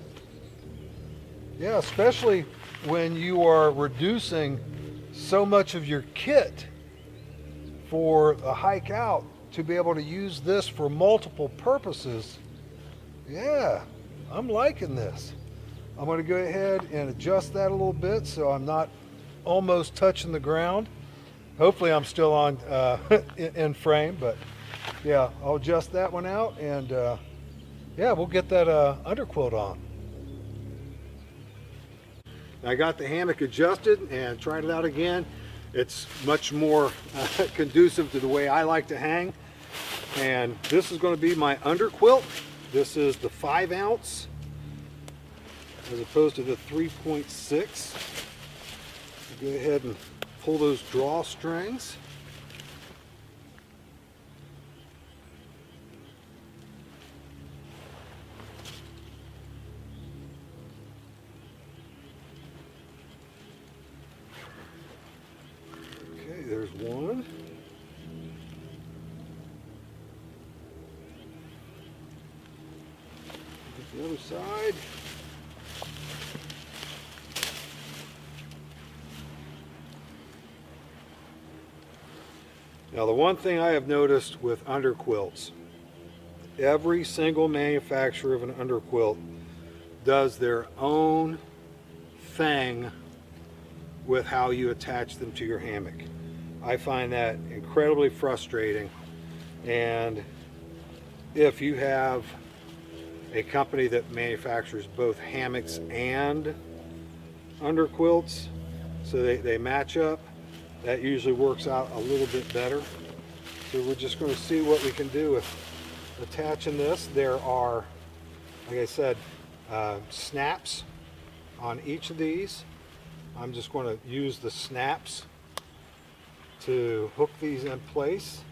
Yeah, especially when you are reducing so much of your kit for a hike out, to be able to use this for multiple purposes. Yeah, I'm liking this. I'm going to go ahead and adjust that a little bit so I'm not almost touching the ground. Hopefully I'm still on in frame, but yeah, I'll adjust that one out, and yeah, we'll get that underquilt on. I got the hammock adjusted and tried it out again. It's much more conducive to the way I like to hang. And this is going to be my underquilt. This is the 5 ounce as opposed to the 3.6. Go ahead and pull those drawstrings. Okay, there's one. Get the other side. Now, the one thing I have noticed with underquilts, every single manufacturer of an underquilt does their own thing with how you attach them to your hammock. I find that incredibly frustrating, and if you have a company that manufactures both hammocks and under quilts so they match up. That usually works out a little bit better. So we're just going to see what we can do with attaching this. There are, like I said, snaps on each of these. I'm just going to use the snaps to hook these in place.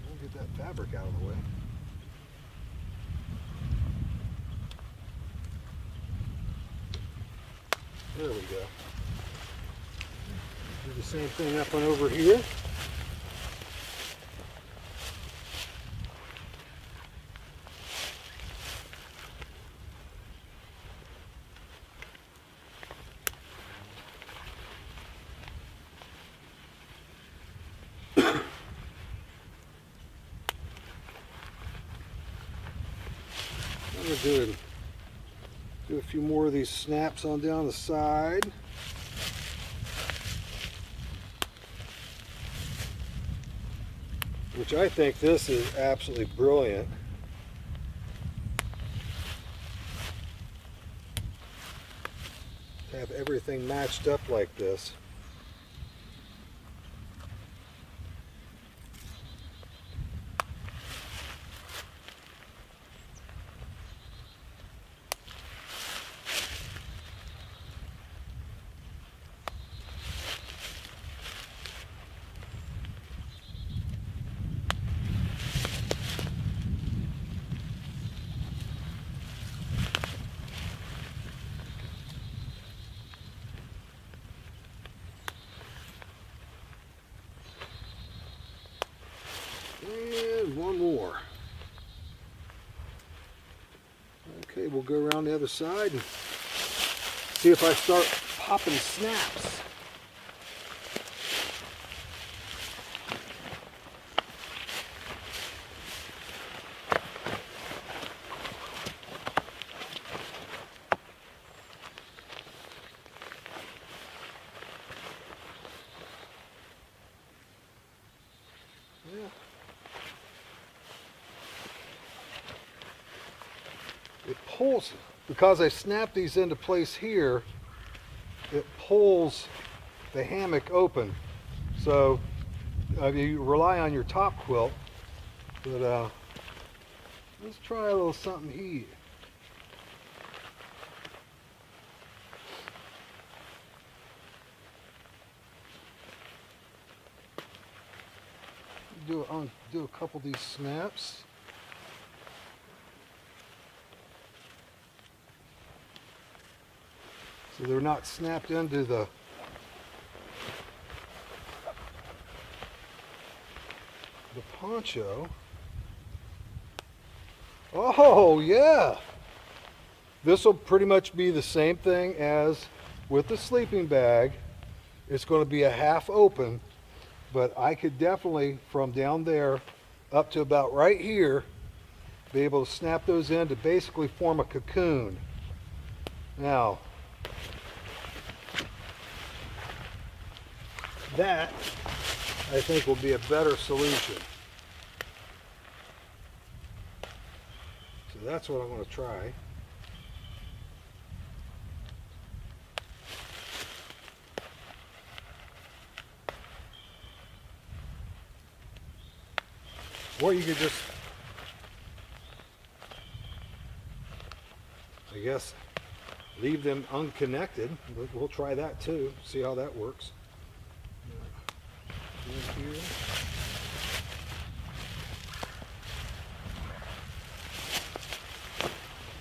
I'll get that fabric out of the way. There we go. Do the same thing up and over here. I'm going to do a few more of these snaps on down the side. Which I think this is absolutely brilliant. To have everything matched up like this. And one more. Okay, we'll go around the other side and see if I start popping snaps. Yeah. It pulls, because I snap these into place here, it pulls the hammock open. So you rely on your top quilt, but let's try a little something here. Do a couple of these snaps. So they're not snapped into the poncho. Oh yeah! This will pretty much be the same thing as with the sleeping bag. It's going to be a half open, but I could definitely, from down there up to about right here, be able to snap those in to basically form a cocoon. Now, that, I think, will be a better solution. So that's what I'm going to try. Or you could just, I guess, leave them unconnected. We'll try that too, see how that works. Here. See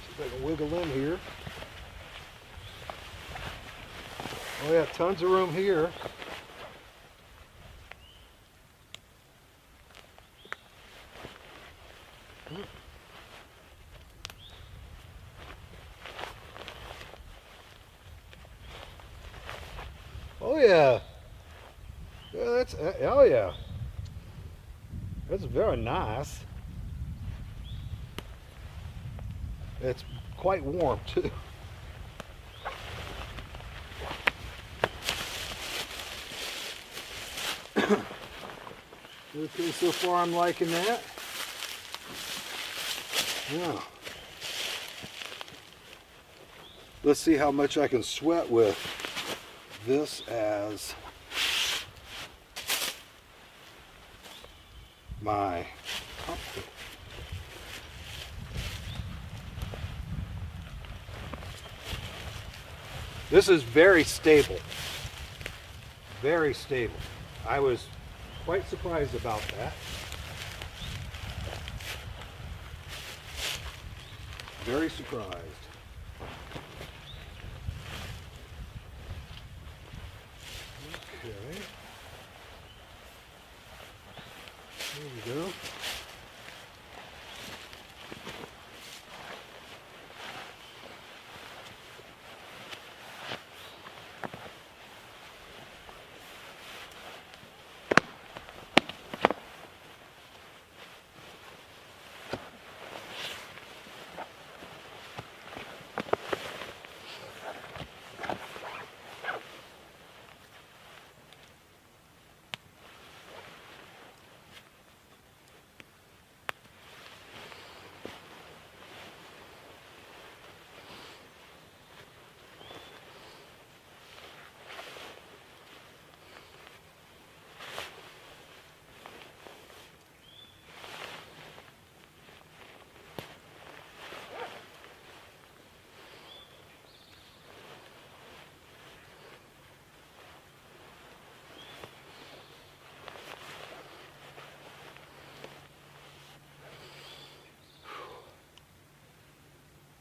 if I can wiggle in here. Oh yeah, tons of room here. Oh yeah. Yeah, that's, oh yeah. That's very nice. It's quite warm too. Okay, so far I'm liking that. Now, let's see how much I can sweat with this as my cockpit. This is very stable. Very stable. I was quite surprised about that. Very surprised. Okay. There we go.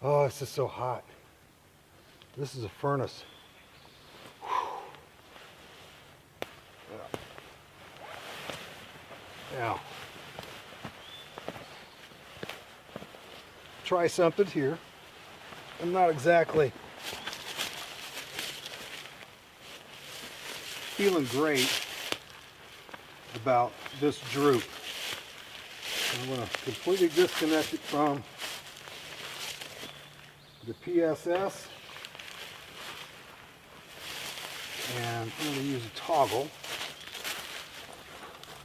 Oh, it's just so hot. This is a furnace. Now, try something here. I'm not exactly feeling great about this droop. I'm going to completely disconnect it from the PSS, and I'm going to use a toggle.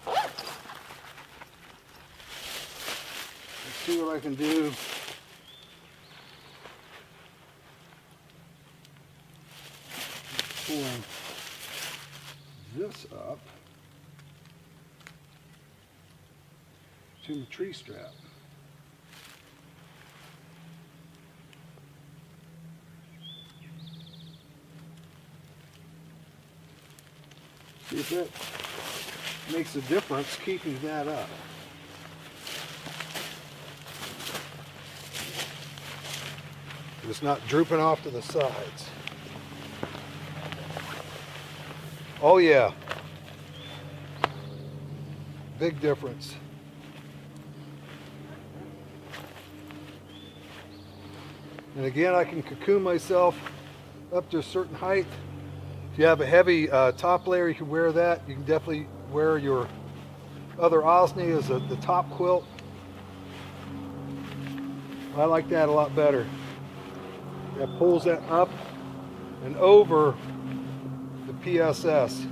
Let's see what I can do. Pulling this up to the tree strap. See if that makes a difference keeping that up. It's not drooping off to the sides. Oh yeah, big difference. And again, I can cocoon myself up to a certain height. If you have a heavy top layer, you can wear that. You can definitely wear your other Osni as the top quilt. I like that a lot better. That pulls that up and over the PSS.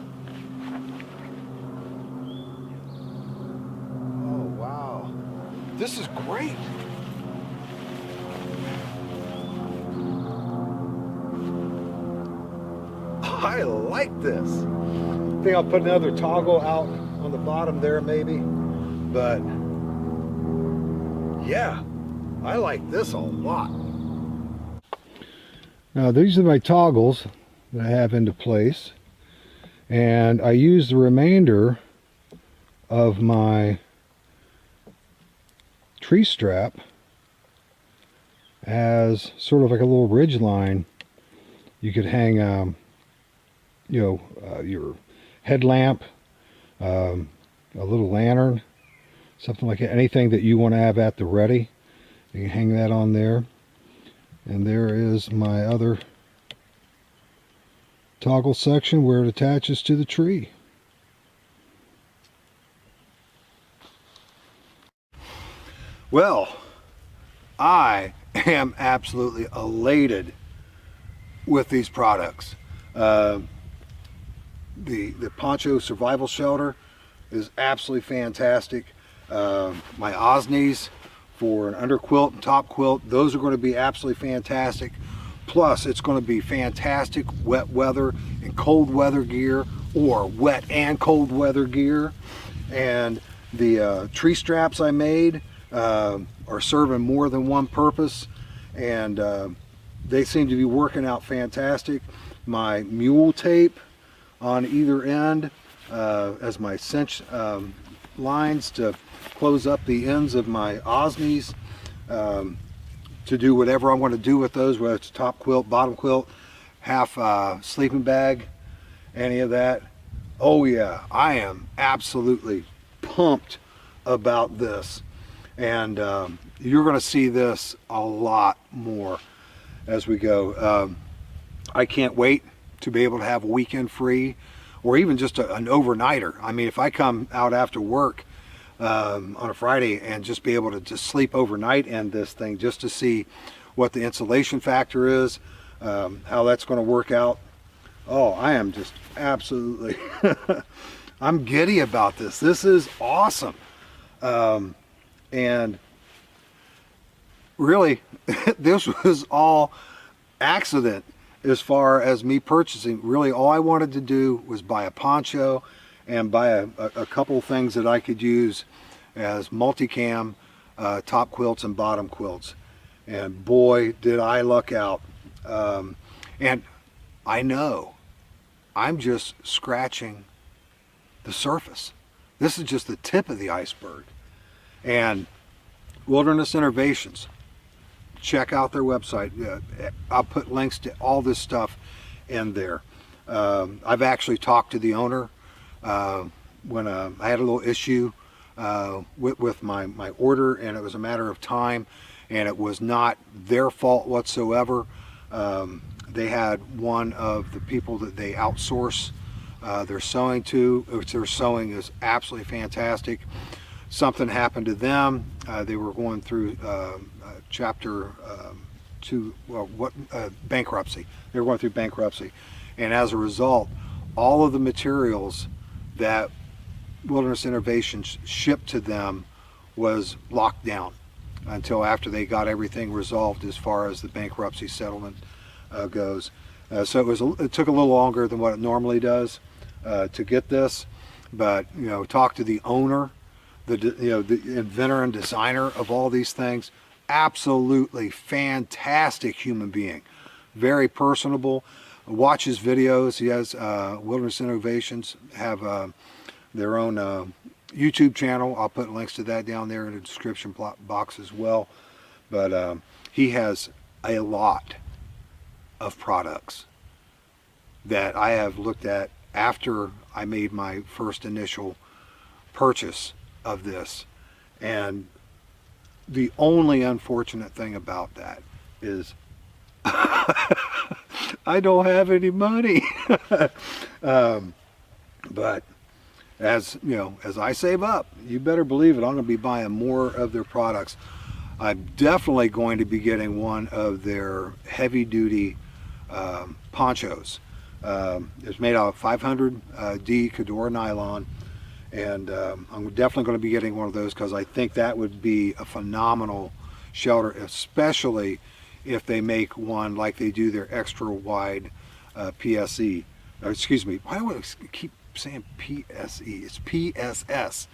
Oh wow, this is great. I like this. I think I'll put another toggle out on the bottom there maybe, but yeah, I like this a lot. Now these are my toggles that I have into place, and I use the remainder of my tree strap as sort of like a little ridge line. You could hang your headlamp, a little lantern, something like that. Anything that you want to have at the ready, you can hang that on there. And there is my other toggle section where it attaches to the tree. Well, I am absolutely elated with these products. The Poncho Survival Shelter, is absolutely fantastic. My Osnis for an under quilt and top quilt, those are going to be absolutely fantastic. Plus, it's going to be fantastic wet weather and cold weather gear, or wet and cold weather gear. And the tree straps I made are serving more than one purpose, and they seem to be working out fantastic. My mule tape on either end as my cinch lines to close up the ends of my Osnis, to do whatever I want to do with those, whether it's top quilt, bottom quilt, half sleeping bag, any of that. Oh yeah, I am absolutely pumped about this, and you're going to see this a lot more as we go. I can't wait to be able to have a weekend free, or even just an overnighter. I mean, if I come out after work on a Friday and just be able to just sleep overnight in this thing, just to see what the insulation factor is, how that's going to work out. Oh, I am just absolutely I'm giddy about this. This is awesome. And really this was all accident as far as me purchasing. Really all I wanted to do was buy a poncho and buy a couple of things that I could use as multicam top quilts and bottom quilts. And boy, did I luck out. And I know I'm just scratching the surface. This is just the tip of the iceberg. And Wilderness Innovations, check out their website. I'll put links to all this stuff in there. I've actually talked to the owner when I had a little issue with my order, and it was a matter of time, and it was not their fault whatsoever. They had one of the people that they outsource their sewing to, which their sewing is absolutely fantastic. Something happened to them. They were going through chapter 2, bankruptcy. They were going through bankruptcy. And as a result, all of the materials that Wilderness Innovations shipped to them was locked down until after they got everything resolved as far as the bankruptcy settlement goes. So it took a little longer than what it normally does to get this, but talk to the owner, the inventor and designer of all these things. Absolutely fantastic human being, very personable. Watch his videos. He has Wilderness Innovations have their own YouTube channel. I'll put links to that down there in the description box as well. But he has a lot of products that I have looked at after I made my first initial purchase of this, and the only unfortunate thing about that is I don't have any money. But as I save up, you better believe it, I'm going to be buying more of their products. I'm definitely going to be getting one of their heavy-duty ponchos. It's made out of 500D Cador nylon, and I'm definitely going to be getting one of those because I think that would be a phenomenal shelter, especially if they make one like they do their extra wide PSE. Excuse me, why do I keep saying PSE? It's PSS.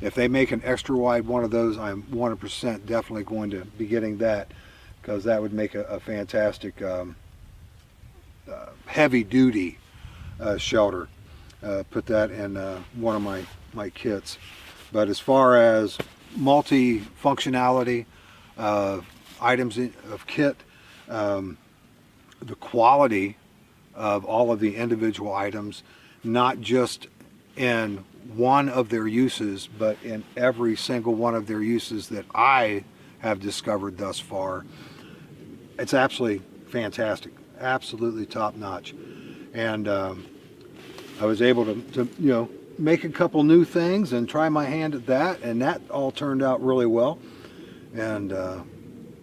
If they make an extra wide one of those, I'm 100% definitely going to be getting that, because that would make a fantastic heavy duty shelter. Put that in one of my kits. But as far as multi-functionality items of kit, the quality of all of the individual items, not just in one of their uses, but in every single one of their uses that I have discovered thus far, it's absolutely fantastic, absolutely top-notch. And I was able to make a couple new things and try my hand at that, and that all turned out really well. And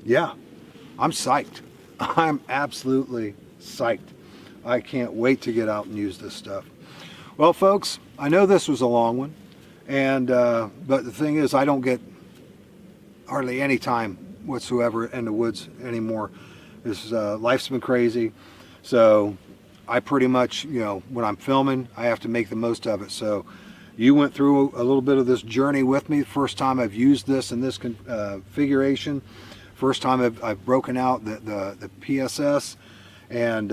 yeah, I'm psyched. I'm absolutely psyched. I can't wait to get out and use this stuff. Well, folks, I know this was a long one, and but the thing is, I don't get hardly any time whatsoever in the woods anymore. Life's been crazy, so I pretty much, when I'm filming, I have to make the most of it. So you went through a little bit of this journey with me. First time I've used this in this configuration. First time I've broken out the PSS, and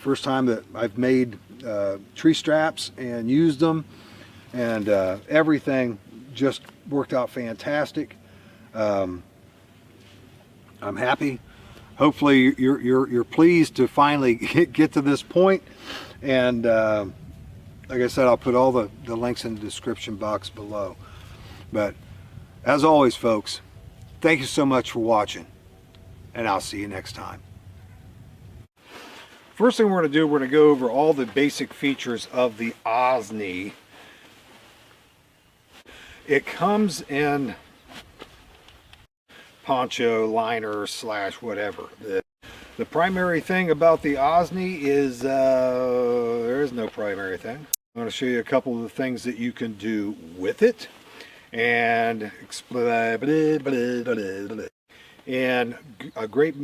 first time that I've made tree straps and used them, and everything just worked out fantastic. I'm happy. Hopefully you're pleased to finally get to this point, and like I said, I'll put all the links in the description box below. But as always, folks, thank you so much for watching, and I'll see you next time. First thing we're going to do, we're going to go over all the basic features of the Osni. It comes in poncho, liner, slash whatever. The primary thing about the Osni is there is no primary thing. I'm going to show you a couple of the things that you can do with it, and a great